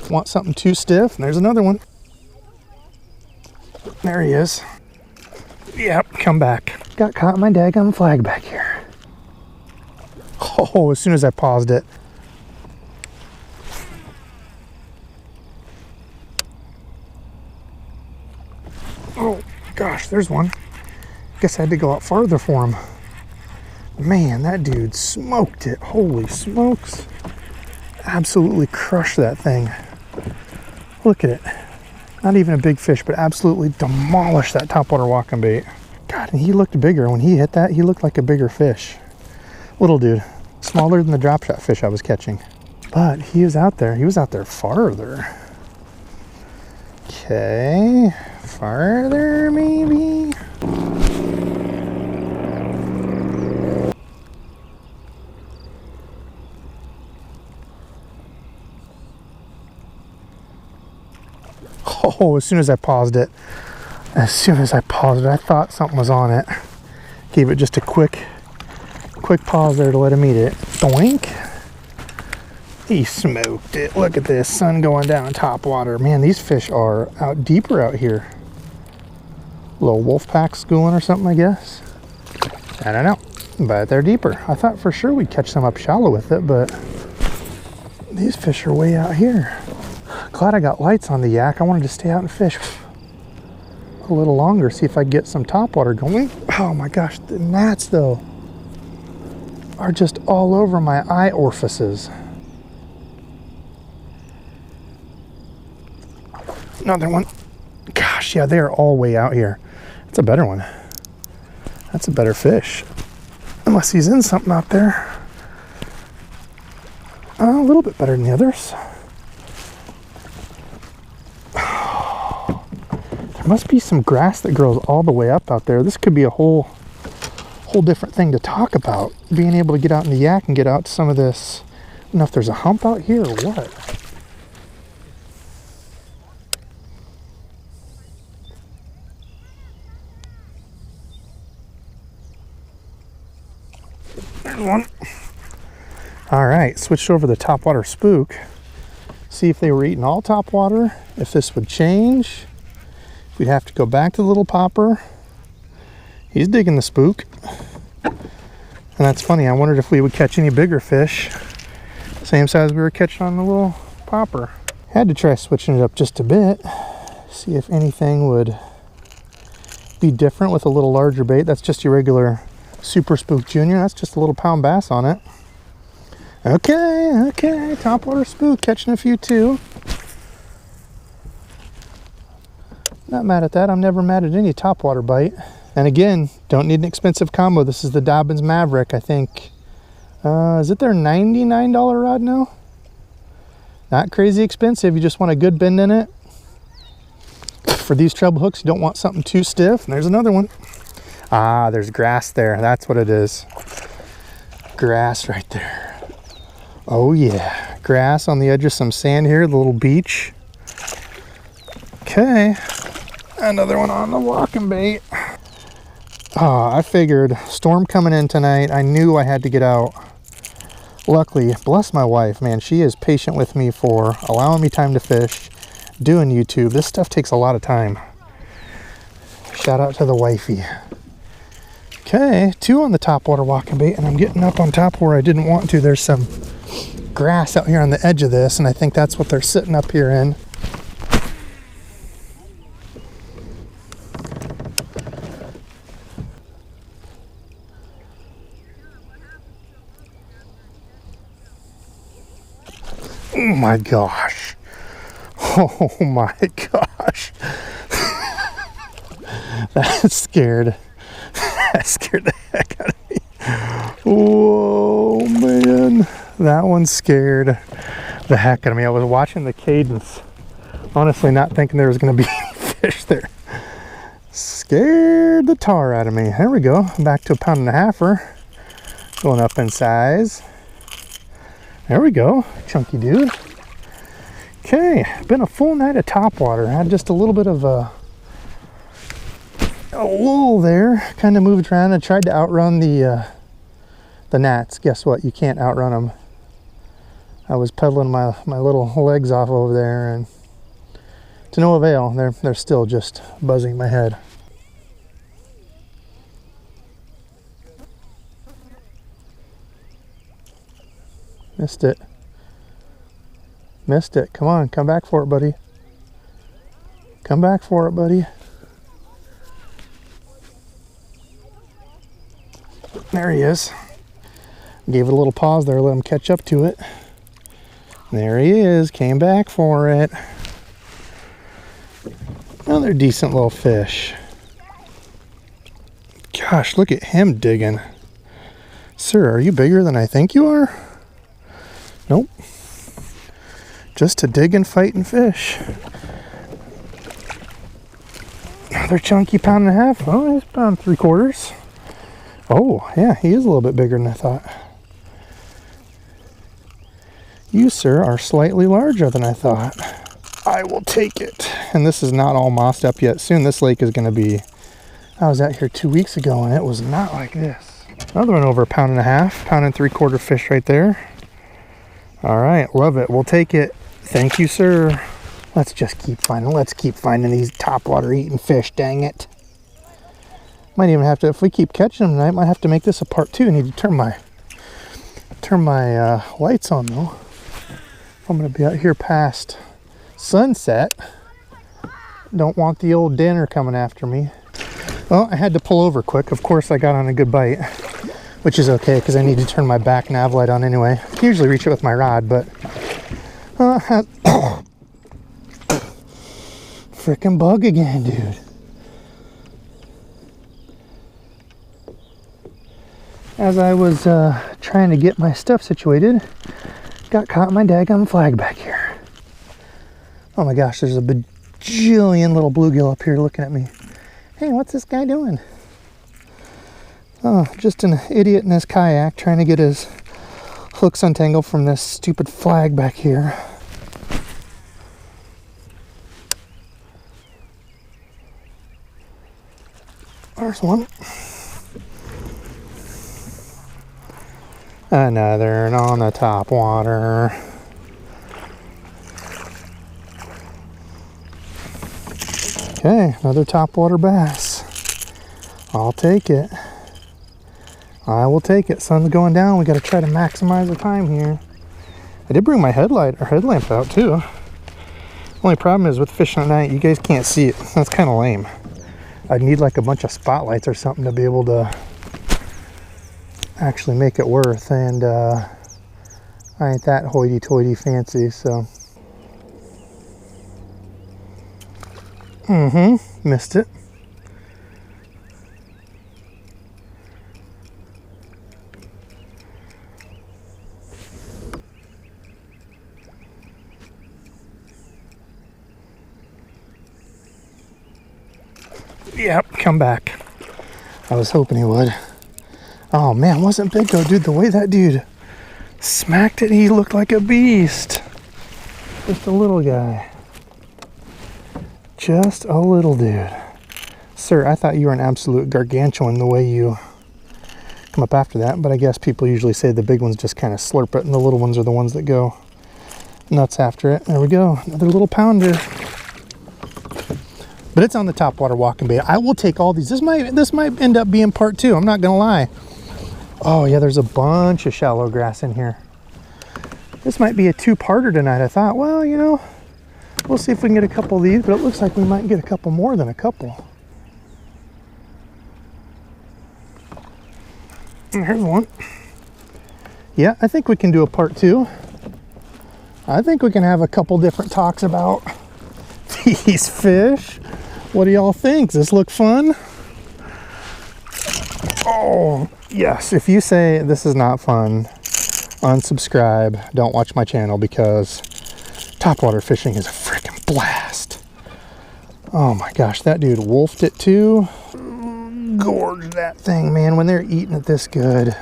Want something too stiff? And there's another one. There he is. Yep, come back. Got caught in my daggum flag back here. Oh, as soon as I paused it. Oh gosh, there's one. Guess I had to go out farther for him. Man, that dude smoked it. Holy smokes. Absolutely crushed that thing. Look at it. Not even a big fish, but absolutely demolished that topwater walking bait. God, and he looked bigger. When he hit that, he looked like a bigger fish. Little dude. Smaller than the drop shot fish I was catching. But he was out there. He was out there farther. Okay. Farther, maybe? Oh, as soon as I paused it, I thought something was on it. Gave it just a quick pause there to let him eat it. Doink. He smoked it. Look at this, sun going down top water. Man, these fish are out deeper out here. Little wolf pack schooling or something, I guess. I don't know, but they're deeper. I thought for sure we'd catch some up shallow with it, but these fish are way out here. Glad I got lights on the yak. I wanted to stay out and fish a little longer, see if I could get some topwater going. Oh my gosh, the gnats though are just all over my eye orifices. Another one. Gosh, yeah, they are all way out here. That's a better one. That's a better fish. Unless he's in something out there. A little bit better than the others. There must be some grass that grows all the way up out there. This could be a whole different thing to talk about. Being able to get out in the yak and get out to some of this. I don't know if there's a hump out here or what. There's one. All right, switched over the topwater spook. See if they were eating all topwater, if this would change. We'd have to go back to the little popper. He's digging the spook. And that's funny, I wondered if we would catch any bigger fish. Same size we were catching on the little popper. Had to try switching it up just a bit. See if anything would be different with a little larger bait. That's just your regular Super Spook Junior. That's just a little pound bass on it. Okay, topwater spook, catching a few too. Not mad at that. I'm never mad at any topwater bite. And again, don't need an expensive combo. This is the Dobbins Maverick, I think. Is it their $99 rod now? Not crazy expensive. You just want a good bend in it. For these treble hooks, you don't want something too stiff. And there's another one. Ah, there's grass there. That's what it is. Grass right there. Oh yeah. Grass on the edge of some sand here, the little beach. Okay. Another one on the walking bait. I figured storm coming in tonight. I knew I had to get out. Luckily, bless my wife, man, she is patient with me for allowing me time to fish, doing YouTube. This stuff takes a lot of time. Shout out to the wifey. Okay, 2 on the topwater walking bait, and I'm getting up on top where I didn't want to. There's some grass out here on the edge of this, and I think that's what they're sitting up here in. Oh my gosh. Oh my gosh. That scared the heck out of me. Whoa, man. That one scared the heck out of me. I was watching the cadence, honestly not thinking there was going to be any fish there. Scared the tar out of me. There we go. Back to a 1.5-pounder. Going up in size. There we go, chunky dude. Okay, been a full night of topwater. Had just a little bit of a lull there. Kind of moved around and tried to outrun the gnats. Guess what? You can't outrun them. I was pedaling my little legs off over there, and to no avail. They're still just buzzing my head. Missed it. Missed it. Come on, come back for it, buddy. Come back for it, buddy. There he is. Gave it a little pause there, let him catch up to it. There he is, came back for it. Another decent little fish. Gosh, look at him digging. Sir, are you bigger than I think you are? Nope. Just to dig and fight and fish. Another chunky pound and a half. Oh, he's pound 3/4. Oh, yeah, he is a little bit bigger than I thought. You, sir, are slightly larger than I thought. I will take it. And this is not all mossed up yet. Soon this lake is going to be... I was out here 2 weeks ago and it was not like this. Another one over a pound and a half. Pound and 3/4 fish right there. All right, love it. We'll take it. Thank you, sir. Let's just keep finding. Let's keep finding these topwater eating fish, dang it. Might even have to, if we keep catching them tonight, might have to make this a part 2. I need to turn my lights on though. I'm gonna be out here past sunset. Don't want the old dinner coming after me. Well, I had to pull over quick. Of course, I got on a good bite, which is okay because I need to turn my back nav light on anyway. I can usually reach it with my rod, but frickin' bug again, dude. As I was trying to get my stuff situated, got caught in my daggum flag back here. Oh my gosh, there's a bajillion little bluegill up here looking at me. Hey, what's this guy doing? Oh, just an idiot in his kayak trying to get his hooks untangled from this stupid flag back here. There's one. Another on the top water. Okay, another topwater bass. I'll take it. I will take it. Sun's going down. We got to try to maximize the time here. I did bring my headlamp out too. Only problem is with fishing at night, you guys can't see it. That's kind of lame. I'd need like a bunch of spotlights or something to be able to actually make it worth, and I ain't that hoity-toity fancy, so. Missed it. Yep, come back. I was hoping he would. Oh man, wasn't big though, dude. The way that dude smacked it, he looked like a beast. Just a little guy. Just a little dude. Sir, I thought you were an absolute gargantuan the way you come up after that, but I guess people usually say the big ones just kind of slurp it and the little ones are the ones that go nuts after it. There we go, another little pounder. But it's on the Topwater Walkin bait. I will take all these. This might end up being part 2, I'm not gonna lie. Oh yeah, there's a bunch of shallow grass in here. This might be a 2-parter tonight. I thought, well, you know, we'll see if we can get a couple of these, but it looks like we might get a couple more than a couple. And here's one. Yeah, I think we can do a part 2. I think we can have a couple different talks about these fish. What do y'all think? Does this look fun? Oh, yes. If you say this is not fun, unsubscribe. Don't watch my channel because topwater fishing is a freaking blast. Oh my gosh, that dude wolfed it too. Gorge that thing, man, when they're eating it this good.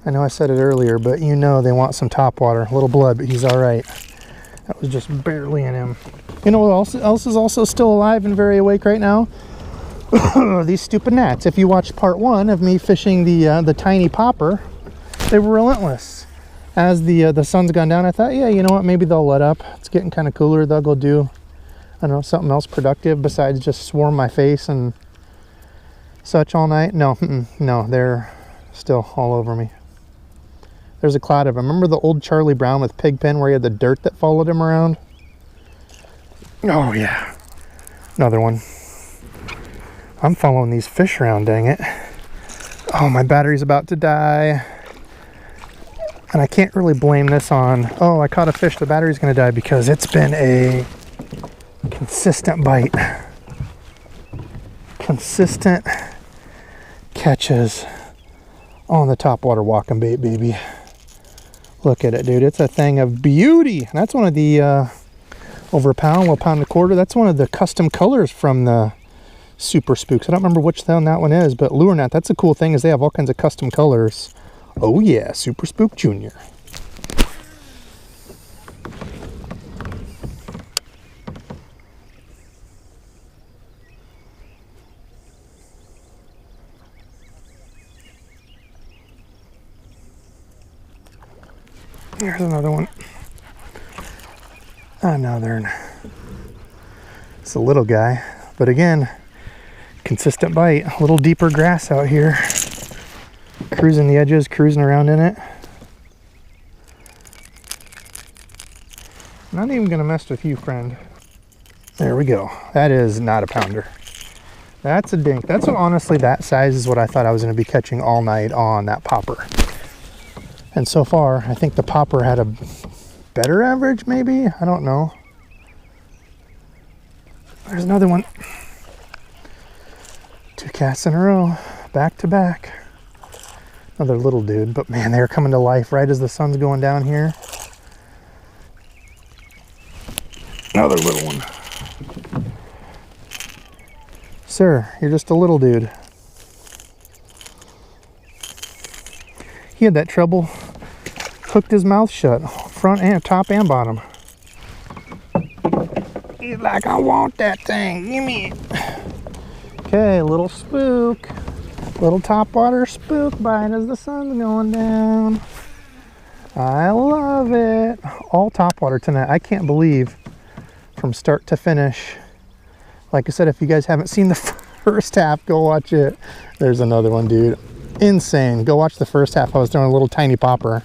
I know I said it earlier, but you know they want some topwater. A little blood, but he's all right. That was just barely in him. You know what else is also still alive and very awake right now? These stupid gnats. If you watched part 1 of me fishing the tiny popper, they were relentless. as the sun's gone down, I thought, yeah, you know what, maybe they'll let up. It's getting kind of cooler. They'll go do, I don't know, something else productive besides just swarm my face and such all night. No, no, they're still all over me. There's a cloud of them. Remember the old Charlie Brown with Pigpen where he had the dirt that followed him around? Oh yeah, another one. I'm following these fish around, dang it. Oh, my battery's about to die. And I can't really blame this on, oh, I caught a fish, the battery's gonna die, because it's been a consistent bite. Consistent catches on the Topwater Walkin bait, baby. Look at it, dude. It's a thing of beauty. And that's one of the, over a pound, well, pound and a quarter. That's one of the custom colors from the Super Spooks. I don't remember which one that one is, but Lure Net, that's the cool thing, is they have all kinds of custom colors. Oh yeah, Super Spook Junior. Here's another one. Another. It's a little guy, but again, consistent bite. A little deeper grass out here. Cruising the edges, cruising around in it. Not even gonna mess with you, friend. There we go. That is not a pounder. That's a dink. That's what, honestly, that size is what I thought I was gonna be catching all night on that popper. And so far, I think the popper had a better average, maybe? I don't know. There's another one. 2 casts in a row, back to back. Another little dude, but man, they're coming to life right as the sun's going down here. Another little one. Sir, you're just a little dude. He had that trouble, hooked his mouth shut, front and top and bottom. He's like, I want that thing, give me it. Okay, little spook. Little topwater spook bite as the sun's going down. I love it. All topwater tonight. I can't believe from start to finish. Like I said, if you guys haven't seen the first half, go watch it. There's another one, dude. Insane. Go watch the first half. I was throwing a little tiny popper.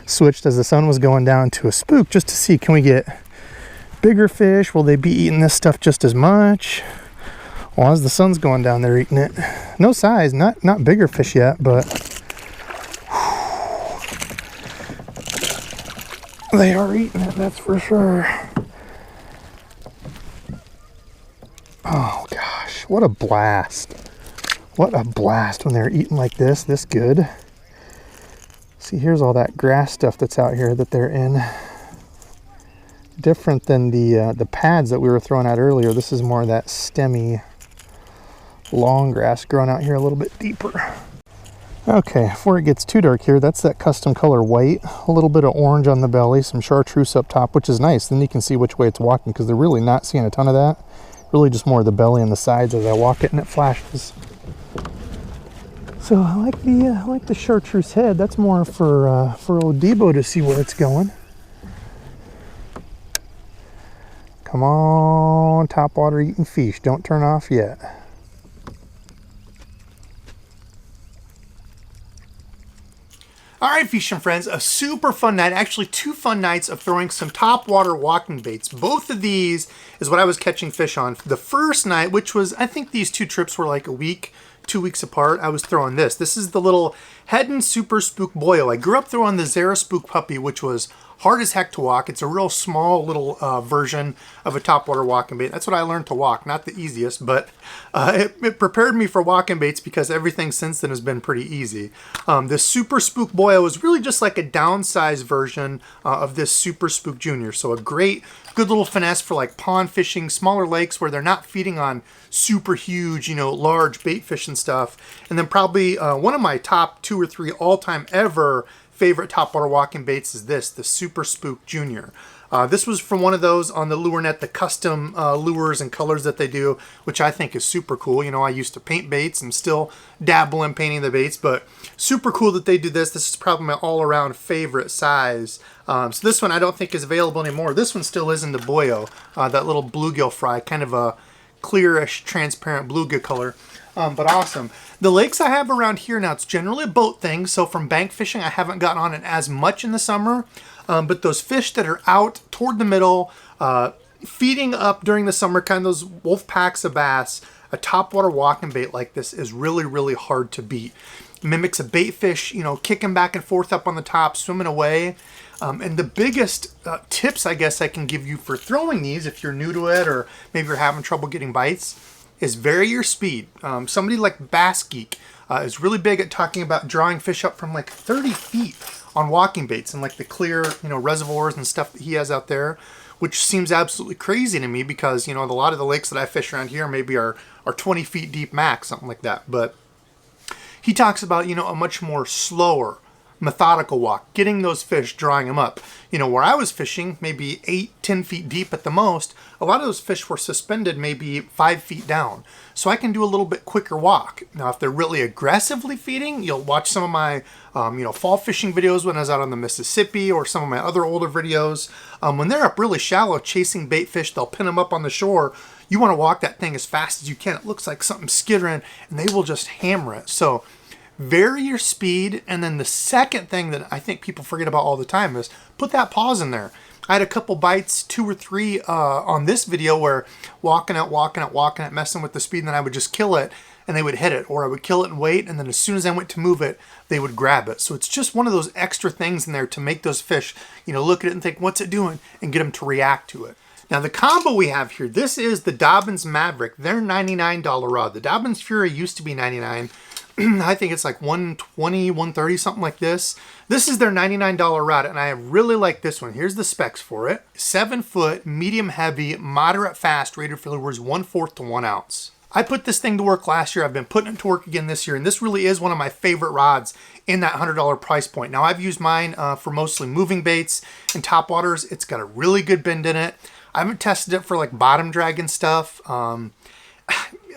Switched as the sun was going down to a spook just to see, can we get bigger fish? Will they be eating this stuff just as much? Well, as the sun's going down, they're eating it. No size, not bigger fish yet, but they are eating it, that's for sure. Oh gosh, what a blast. What a blast when they're eating like this good. See, here's all that grass stuff that's out here that they're in. Different than the pads that we were throwing out earlier. This is more of that stemmy, long grass growing out here a little bit deeper. Okay, before it gets too dark here, that's that custom color white. A little bit of orange on the belly, some chartreuse up top, which is nice. Then you can see which way it's walking, because they're really not seeing a ton of that. Really just more of the belly and the sides as I walk it and it flashes. So I like the chartreuse head. That's more for old Debo to see where it's going. Come on, topwater eating fish. Don't turn off yet. All right, fishing friends, a super fun night. Actually, 2 fun nights of throwing some Topwater Walkin baits. Both of these is what I was catching fish on. The first night, which was, I think these 2 trips were like a week, 2 weeks apart, I was throwing this. This is the little Heddon Super Spook Boil. I grew up throwing the Zara Spook Puppy, which was hard as heck to walk. It's a real small little version of a Topwater Walkin bait. That's what I learned to walk. Not the easiest, but it prepared me for walking baits, because everything since then has been pretty easy. This Super Spook Boil was really just like a downsized version of this Super Spook Junior. So a great, good little finesse for like pond fishing, smaller lakes where they're not feeding on super huge, you know, large bait fish and stuff. And then probably one of my top 2 or 3 all-time ever favorite Topwater Walkin baits is this, the Super Spook Junior. This was from one of those on the LureNet, the custom lures and colors that they do, which I think is super cool. You know, I used to paint baits and still dabble in painting the baits, but super cool that they do this. This is probably my all-around favorite size. So this one I don't think is available anymore. This one still is in the Boyo, that little bluegill fry, kind of a clearish, transparent bluegill color. But awesome. The lakes I have around here now, it's generally a boat thing. So from bank fishing, I haven't gotten on it as much in the summer. But those fish that are out toward the middle, feeding up during the summer, kind of those wolf packs of bass, a topwater walking bait like this is really, really hard to beat. It mimics a baitfish, you know, kicking back and forth up on the top, swimming away. And the biggest tips I guess I can give you for throwing these, if you're new to it or maybe you're having trouble getting bites, is vary your speed. Somebody like Bass Geek is really big at talking about drawing fish up from like 30 feet on walking baits and like the clear, you know, reservoirs and stuff that he has out there, which seems absolutely crazy to me because, you know, a lot of the lakes that I fish around here maybe are 20 feet deep max, something like that. But he talks about, you know, a much more slower, methodical walk, getting those fish, drawing them up. You know, where I was fishing, maybe 8-10 feet deep at the most, a lot of those fish were suspended maybe 5 feet down. So I can do a little bit quicker walk. Now, if they're really aggressively feeding, you'll watch some of my, you know, fall fishing videos when I was out on the Mississippi or some of my other older videos. When they're up really shallow chasing bait fish, they'll pin them up on the shore. You want to walk that thing as fast as you can. It looks like something's skittering and they will just hammer it. So vary your speed, and then the second thing that I think people forget about all the time is put that pause in there. I had a couple bites, 2 or 3 on this video where walking it, messing with the speed, and then I would just kill it and they would hit it, or I would kill it and wait, and then as soon as I went to move it, they would grab it. So it's just one of those extra things in there to make those fish, you know, look at it and think, what's it doing? And get them to react to it. Now the combo we have here, this is the Dobyns Maverick, their $99 rod. The Dobyns Fury used to be $99. I think it's like $120, $130, something like this. This is their $99 rod, and I really like this one. Here's the specs for it. 7 foot, medium heavy, moderate fast, rated for lures 1/4 to 1 ounce. I put this thing to work last year. I've been putting it to work again this year, and this really is one of my favorite rods in that $100 price point. Now, I've used mine for mostly moving baits and topwaters. It's got a really good bend in it. I haven't tested it for like bottom dragging stuff.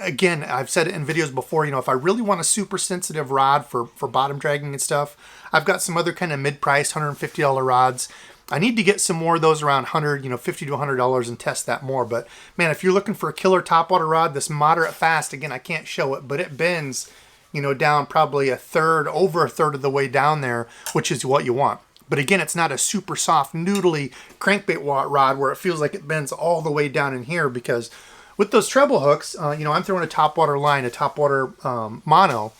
Again, I've said it in videos before, you know, if I really want a super sensitive rod for bottom dragging and stuff, I've got some other kind of mid-price $150 rods. I need to get some more of those around $100, you know, $50 to $100 and test that more. But man, if you're looking for a killer topwater rod, this moderate fast, again, I can't show it, but it bends, you know, down probably over a third of the way down there, which is what you want. But again, it's not a super soft, noodly crankbait rod where it feels like it bends all the way down in here, because with those treble hooks, you know, I'm throwing a topwater line, a topwater mono.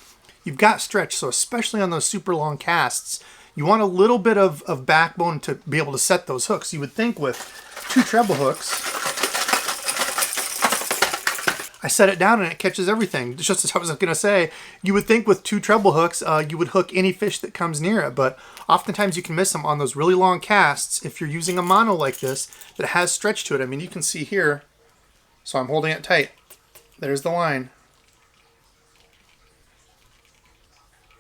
You've got stretch, so especially on those super long casts, you want a little bit of backbone to be able to set those hooks. You would think with 2 treble hooks, I set it down and it catches everything. Just as I was going to say, you would think with 2 treble hooks, you would hook any fish that comes near it, but oftentimes you can miss them on those really long casts if you're using a mono like this that has stretch to it. I mean, you can see here, so I'm holding it tight. There's the line.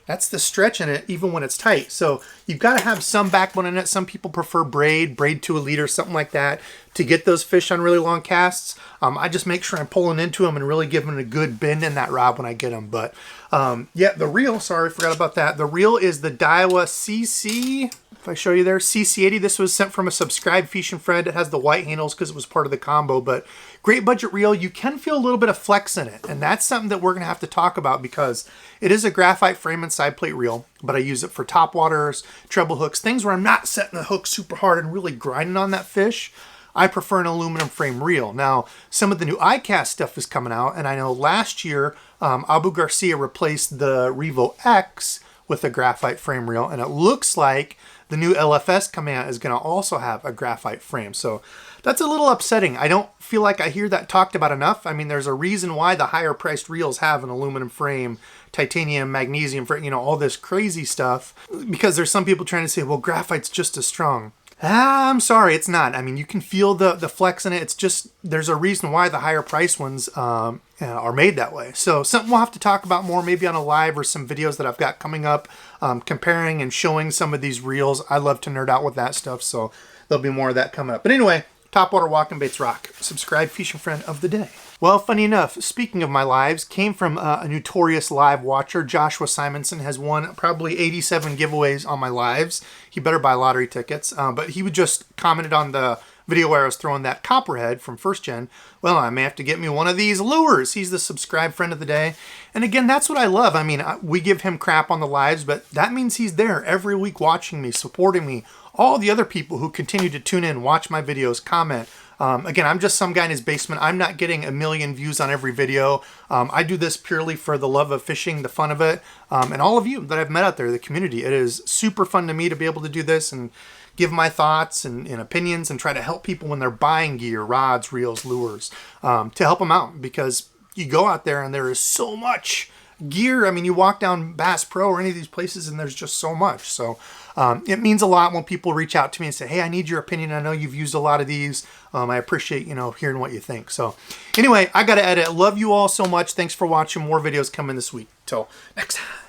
That's the stretch in it, even when it's tight. So you've got to have some backbone in it. Some people prefer braid to a leader, something like that, to get those fish on really long casts. I just make sure I'm pulling into them and really giving a good bend in that rod when I get them. But yeah, the reel, sorry, forgot about that. The reel is the Daiwa CC. If I show you there, CC80. This was sent from a subscribed fishing friend. It has the white handles because it was part of the combo, but great budget reel. You can feel a little bit of flex in it, and that's something that we're going to have to talk about because it is a graphite frame and side plate reel, but I use it for topwaters, treble hooks, things where I'm not setting the hook super hard and really grinding on that fish. I prefer an aluminum frame reel. Now, some of the new iCast stuff is coming out, and I know last year Abu Garcia replaced the Revo X with a graphite frame reel, and it looks like the new LFS coming out is going to also have a graphite frame. So that's a little upsetting. I don't feel like I hear that talked about enough. I mean, there's a reason why the higher priced reels have an aluminum frame, titanium, magnesium, you know, all this crazy stuff, because there's some people trying to say, well, graphite's just as strong. I'm sorry, it's not. I mean, you can feel the flex in it. It's just, there's a reason why the higher price ones are made that way. So something we'll have to talk about more, maybe on a live or some videos that I've got coming up, comparing and showing some of these reels. I love to nerd out with that stuff. So there'll be more of that coming up. But anyway, Topwater Walkin Baits rock. Subscribe, fishing friend of the day. Well, funny enough, speaking of my lives, came from a notorious live watcher. Joshua Simonson has won probably 87 giveaways on my lives. He better buy lottery tickets. But he would just commented on the video where I was throwing that copperhead from first gen. Well, I may have to get me one of these lures. He's the subscribe friend of the day. And again, that's what I love. I mean, we give him crap on the lives, but that means he's there every week watching me, supporting me. All the other people who continue to tune in, watch my videos, comment. Again, I'm just some guy in his basement. I'm not getting a million views on every video. I do this purely for the love of fishing, the fun of it, and all of you that I've met out there, the community. It is super fun to me to be able to do this and give my thoughts and opinions and try to help people when they're buying gear, rods, reels, lures, to help them out, because you go out there and there is so much gear. I mean, you walk down Bass Pro or any of these places and there's just so much. So it means a lot when people reach out to me and say, hey, I need your opinion. I know you've used a lot of these. I appreciate, hearing what you think. So anyway, I got to edit. Love you all so much. Thanks for watching. More videos coming this week. Till next time.